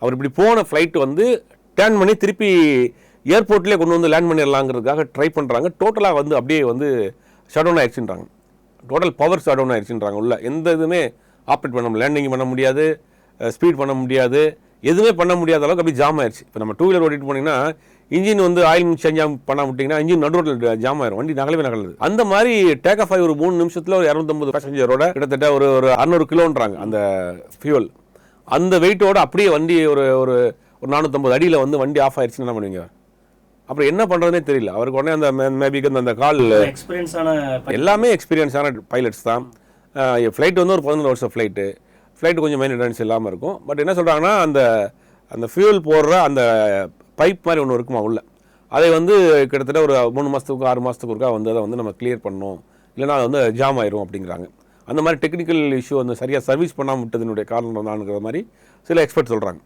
அவர் இப்படி போன ஃப்ளைட் வந்து டேர்ன் பண்ணி திருப்பி ஏர்போர்ட்லேயே கொண்டு வந்து லேண்ட் பண்ணிடலாங்கிறதுக்காக ட்ரை பண்ணுறாங்க. டோட்டலாக வந்து அப்படியே வந்து ஷட் டவுன் ஆயிடுச்சுன்றாங்க. டோட்டல் பவர் ஷட் டவுன் ஆயிடுச்சுன்றாங்க. உள்ள எந்த இதுவுமே ஆப்ரேட் பண்ண முடியல, லேண்டிங் பண்ண முடியாது, ஸ்பீட் பண்ண முடியாது, எதுவுமே பண்ண முடியாத அளவுக்கு அப்படி ஜாம் ஆயிடுச்சு. இப்போ நம்ம 2 வீலர் ஓட்டிட்டு போனீங்கன்னா இன்ஜின் வந்து ஆயில் சேஞ்ச் பண்ண விட்டிங்கன்னா இன்ஜின் நடுரோட்டில் ஜாம் ஆயிரும், வண்டி நகலது. அந்த மாதிரி டேக் ஆஃப் ஆகி ஒரு 3 நிமிஷத்தில் ஒரு 250 பேசஞ்சரோட கிட்டத்தட்ட ஒரு 600 கிலோன்றாங்க அந்த ஃபியூல். அந்த வெயிட்டோட அப்படியே வண்டி ஒரு ஒரு 450 அடியில் வந்து வண்டி ஆஃப் ஆயிடுச்சுன்னு என்ன பண்ணுவீங்க? அப்புறம் என்ன பண்ணுறதுனே தெரியல அவருக்கு. உடனே அந்த மேபிக்கு அந்த கால் எல்லாமே எக்ஸ்பீரியன்ஸான பைலட்ஸ் தான். ஃப்ளைட் வந்து ஒரு 11 வருஷம் ஃப்ளைட்டு கொஞ்சம் மெயின்டெனன்ஸ் இல்லாமல் இருக்கும். பட் என்ன சொல்கிறாங்கன்னா அந்த அந்த ஃபியூல் போடுற அந்த பைப் மாதிரி ஒன்று இருக்குமா உள்ள, அதை வந்து கிட்டத்தட்ட ஒரு 3 மாதத்துக்கு 6 மாதத்துக்கு ஒருக்கா வந்து அதை வந்து நம்ம கிளியர் பண்ணணும், இல்லைனா அது வந்து ஜாம் ஆயிரும் அப்படிங்கிறாங்க. அந்த மாதிரி டெக்னிக்கல் இஷ்யூ வந்து சரியாக சர்வீஸ் பண்ணாமல் விட்டதுனுடைய காரணம் தான்ங்கிற மாதிரி சில எக்ஸ்பர்ட் சொல்கிறாங்க.